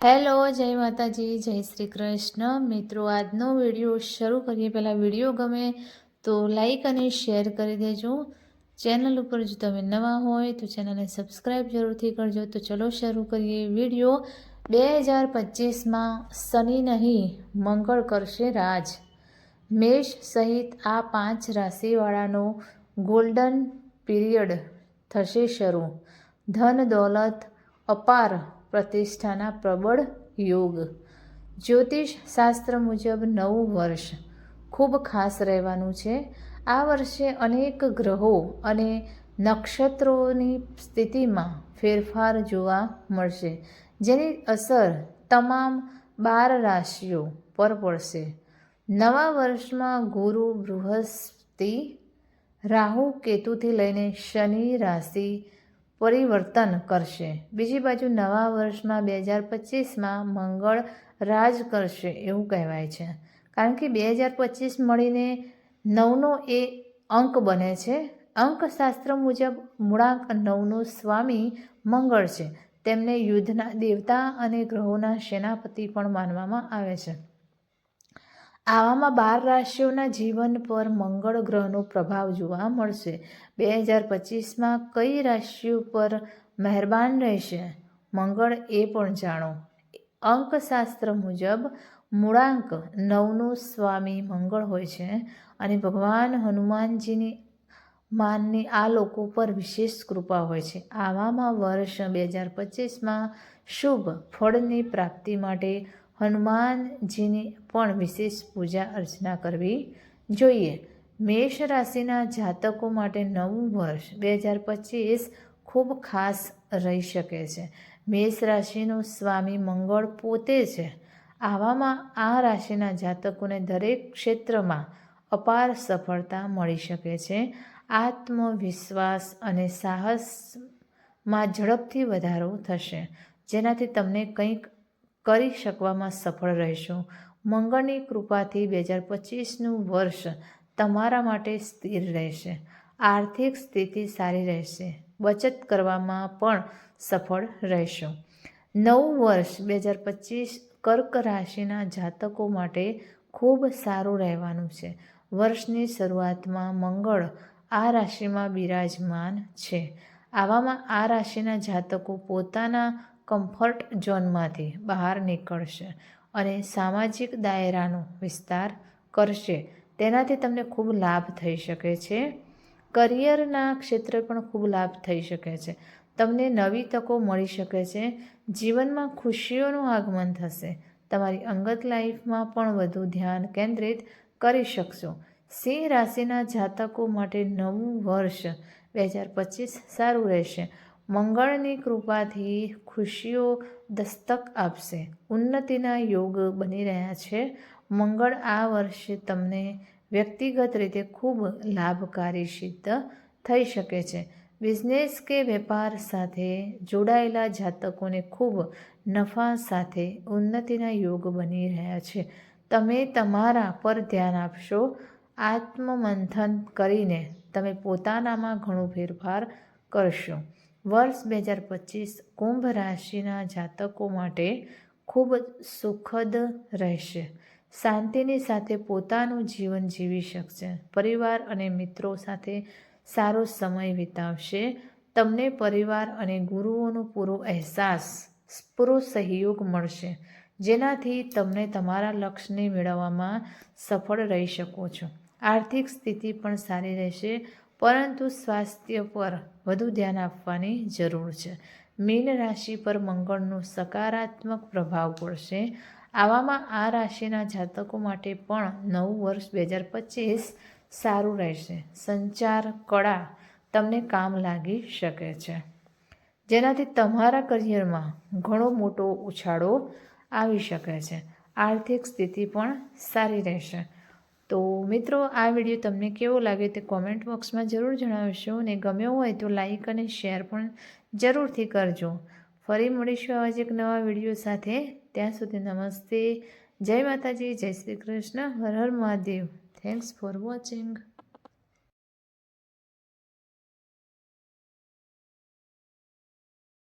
Hello, જય માતાજી, જય શ્રી કૃષ્ણ. મિત્રો, આજનો વિડીયો શરૂ કરીએ પહેલાં વિડીયો ગમે તો લાઈક અને શેર કરી દેજો. ચેનલ ઉપર જો તમે નવા હોય તો ચેનલને સબસ્ક્રાઈબ જરૂરથી કરજો. તો ચલો શરૂ કરીએ વિડીયો. 2025માં શનિ નહીં મંગળ કરશે રાજ. મેષ સહિત આ 5 રાશિવાળાનો ગોલ્ડન પીરિયડ થશે શરૂ. ધન દોલત અપાર, પ્રતિષ્ઠાના પ્રબળ યોગ. જ્યોતિષ શાસ્ત્ર મુજબ નવું વર્ષ ખૂબ ખાસ રહેવાનું છે. આ વર્ષે અનેક ગ્રહો અને નક્ષત્રોની સ્થિતિમાં ફેરફાર જોવા મળશે, જેની અસર તમામ 12 રાશિઓ પર પડશે. નવા વર્ષમાં ગુરુ, બૃહસ્પતિ, રાહુ, કેતુથી લઈને શનિ રાશિ પરિવર્તન કરશે. બીજી બાજુ નવા વર્ષમાં 2025માં મંગળ રાજ કરશે એવું કહેવાય છે, કારણ કે 2025 મળીને 9નો એ અંક બને છે. અંકશાસ્ત્ર મુજબ મૂળાંક 9નો સ્વામી મંગળ છે. તેમને યુદ્ધના દેવતા અને ગ્રહોના સેનાપતિ પણ માનવામાં આવે છે. આવામાં 12 રાશિઓના જીવન પર મંગળ ગ્રહનો પ્રભાવ જોવા મળશે. 2025માં કઈ રાશિઓ પર મહેરબાન રહેશે મંગળ એ પણ જાણો. અંકશાસ્ત્ર મુજબ મૂળાંક 9નો સ્વામી મંગળ હોય છે અને ભગવાન હનુમાનજીની માનની આ લોકો પર વિશેષ કૃપા હોય છે. આવામાં વર્ષ 2025માં શુભ ફળની પ્રાપ્તિ માટે હનુમાનજીની પણ વિશેષ પૂજા અર્ચના કરવી જોઈએ. મેષ રાશિના જાતકો માટે નવું વર્ષ 2025 ખૂબ ખાસ રહી શકે છે. મેષ રાશિનો સ્વામી મંગળ પોતે છે. આવામાં આ રાશિના જાતકોને દરેક ક્ષેત્રમાં અપાર સફળતા મળી શકે છે. આત્મવિશ્વાસ અને સાહસમાં ઝડપથી વધારો થશે, જેનાથી તમને કંઈક કરી શકવામાં સફળ રહેશો. મંગળની કૃપાથી 2025નું વર્ષ તમારા માટે સ્થિર રહેશે. આર્થિક સ્થિતિ સારી રહેશે. બચત કરવામાં પણ સફળ રહેશો. નવું વર્ષ 2025 કર્ક રાશિના જાતકો માટે ખૂબ સારું રહેવાનું છે. વર્ષની શરૂઆતમાં મંગળ આ રાશિમાં બિરાજમાન છે. આવામાં આ રાશિના જાતકો પોતાના કમ્ફર્ટ ઝોનમાંથી બહાર નીકળશે અને સામાજિક દાયરાનો વિસ્તાર કરશે. તેનાથી તમને ખૂબ લાભ થઈ શકે છે. કરિયરના ક્ષેત્રે પણ ખૂબ લાભ થઈ શકે છે. તમને નવી તકો મળી શકે છે. જીવનમાં ખુશીઓનું આગમન થશે. તમારી અંગત લાઈફમાં પણ વધુ ધ્યાન કેન્દ્રિત કરી શકશો. સિંહ રાશિના જાતકો માટે નવું વર્ષ 2025 સારું રહેશે. મંગળની કૃપાથી ખુશીઓ દસ્તક આપશે. ઉન્નતિના યોગ બની રહ્યા છે. મંગળ આ વર્ષે તમને વ્યક્તિગત રીતે ખૂબ લાભકારી સિદ્ધ થઈ શકે છે. બિઝનેસ કે વેપાર સાથે જોડાયેલા જાતકોને ખૂબ નફા સાથે ઉન્નતિના યોગ બની રહ્યા છે. તમે તમારા પર ધ્યાન આપશો. આત્મમંથન કરીને તમે પોતાનામાં ઘણો ફેરફાર કરશો. વર્ષ 2025 કુંભ રાશિના જાતકો માટે ખૂબ સુખદ રહેશે. શાંતિની સાથે પોતાનું જીવન જીવી શકશે. પરિવાર અને મિત્રો સાથે સારો સમય વિતાવશે. તમને પરિવાર અને ગુરુઓનો પૂરો સહયોગ મળશે, જેનાથી તમને તમારા લક્ષ્યને મેળવવામાં સફળ રહી શકો છો. આર્થિક સ્થિતિ પણ સારી રહેશે, પરંતુ સ્વાસ્થ્ય પર વધુ ધ્યાન આપવાની જરૂર છે. મીન રાશિ પર મંગળનો સકારાત્મક પ્રભાવ પડશે. આવામાં આ રાશિના જાતકો માટે પણ નવું વર્ષ 2025 સારું રહેશે. સંચાર કળા તમને કામ લાગી શકે છે, જેનાથી તમારા કરિયરમાં ઘણો મોટો ઉછાળો આવી શકે છે. આર્થિક સ્થિતિ પણ સારી રહેશે. તો મિત્રો, આ વિડીયો તમને કેવો લાગ્યો તે કોમેન્ટ બોક્સમાં જરૂર જણાવશો અને ગમ્યો હોય તો લાઈક અને શેર પણ જરૂરથી કરજો. ફરી મળીશું આવા જ એક નવા વિડીયો સાથે. ત્યાં સુધી નમસ્તે, જય માતાજી, જય શ્રી કૃષ્ણ, હર હર મહાદેવ. Thanks for watching.